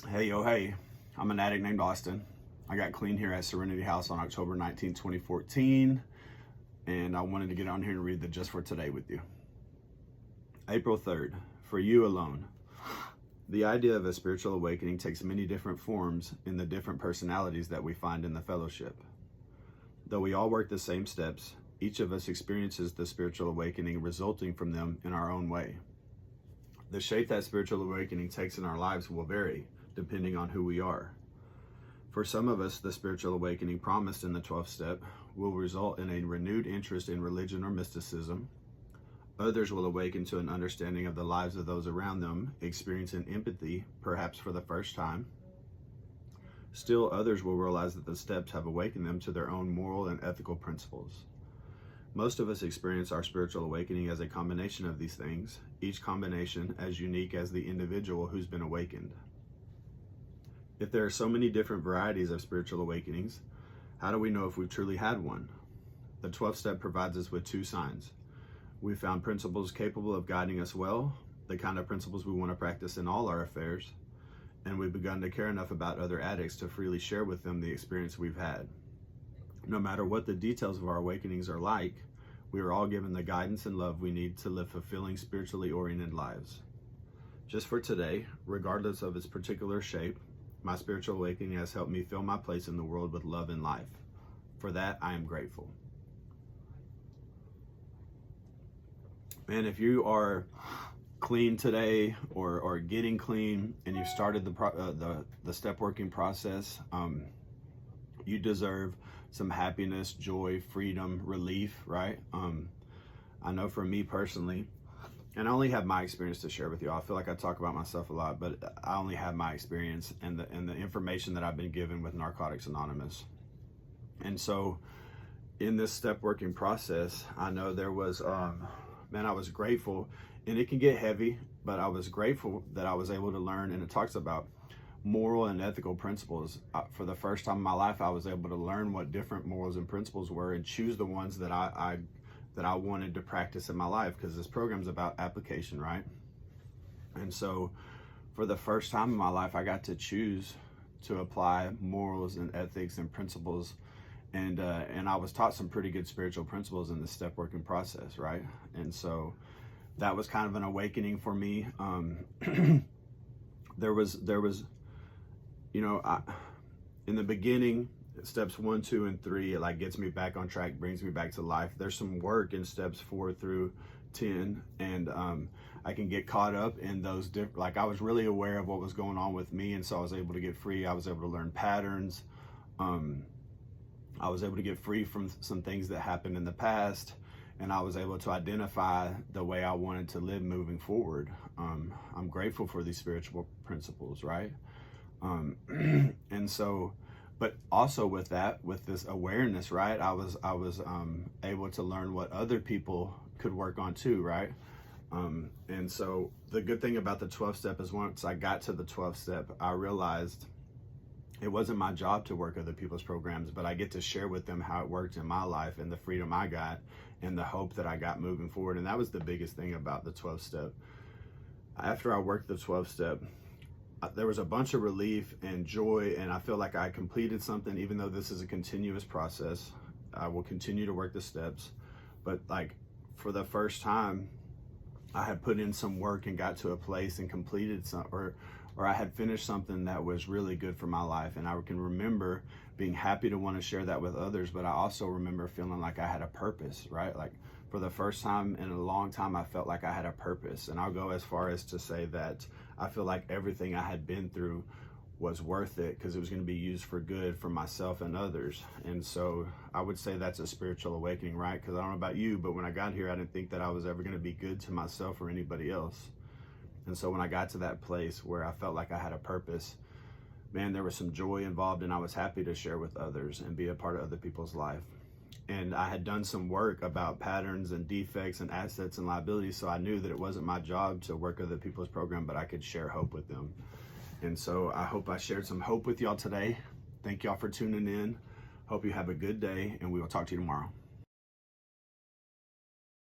Hey, yo, hey, I'm an addict named Austin. I got clean here at Serenity House on October 19, 2014, and I wanted to get on here and read the Just for Today with you. April 3rd, for you alone. The idea of a spiritual awakening takes many different forms in the different personalities that we find in the fellowship. Though we all work the same steps, each of us experiences the spiritual awakening resulting from them in our own way. The shape that spiritual awakening takes in our lives will vary, depending on who we are. For some of us, the spiritual awakening promised in the 12th step will result in a renewed interest in religion or mysticism. Others will awaken to an understanding of the lives of those around them, experiencing empathy, perhaps for the first time. Still, others will realize that the steps have awakened them to their own moral and ethical principles. Most of us experience our spiritual awakening as a combination of these things, each combination as unique as the individual who's been awakened. If there are so many different varieties of spiritual awakenings, how do we know if we've truly had one? The 12th step provides us with two signs. We've found principles capable of guiding us well, the kind of principles we want to practice in all our affairs, and we've begun to care enough about other addicts to freely share with them the experience we've had. No matter what the details of our awakenings are like, we are all given the guidance and love we need to live fulfilling, spiritually oriented lives. Just for today, regardless of its particular shape, my spiritual awakening has helped me fill my place in the world with love and life. For that, I am grateful. And if you are clean today or getting clean and you've started the step working process, you deserve some happiness, joy, freedom, relief, right? I know for me personally, and I only have my experience to share with you. I feel like I talk about myself a lot, but I only have my experience and the information that I've been given with Narcotics Anonymous. And so in this step working process, I know there was, I was grateful, and it can get heavy, but I was grateful that I was able to learn, and it talks about moral and ethical principles. For the first time in my life, I was able to learn what different morals and principles were and choose the ones that I wanted to practice in my life, because this program's about application, right? And so for the first time in my life, I got to choose to apply morals and ethics and principles, and I was taught some pretty good spiritual principles in the step working process, right? And so that was kind of an awakening for me. There was in the beginning, steps 1, 2, and 3, it like gets me back on track, brings me back to life. There's some work in steps 4 through 10, and I can get caught up in those like I was really aware of what was going on with me, and so I was able to get free. I was able to learn patterns. I was able to get free from some things that happened in the past, and I was able to identify the way I wanted to live moving forward. I'm grateful for these spiritual principles, right? And so, but also with that, with this awareness, right, I was able to learn what other people could work on too, right? And so the good thing about the 12th step is once I got to the 12th step, I realized it wasn't my job to work other people's programs, but I get to share with them how it worked in my life and the freedom I got and the hope that I got moving forward. And that was the biggest thing about the 12th step. After I worked the 12th step, there was a bunch of relief and joy, and I feel like I completed something. Even though this is a continuous process, I will continue to work the steps, but like for the first time, I had put in some work and got to a place and completed some, or I had finished something that was really good for my life. And I can remember being happy to want to share that with others, but I also remember feeling like I had a purpose, right? Like for the first time in a long time, I felt like I had a purpose. And I'll go as far as to say that I feel like everything I had been through was worth it, because it was going to be used for good for myself and others. And so I would say that's a spiritual awakening, right? Because I don't know about you, but when I got here, I didn't think that I was ever going to be good to myself or anybody else. And so when I got to that place where I felt like I had a purpose, man, there was some joy involved, and I was happy to share with others and be a part of other people's life. And I had done some work about patterns and defects and assets and liabilities, so I knew that it wasn't my job to work other people's program, but I could share hope with them. And so I hope I shared some hope with y'all today. Thank y'all for tuning in. Hope you have a good day, and we will talk to you tomorrow.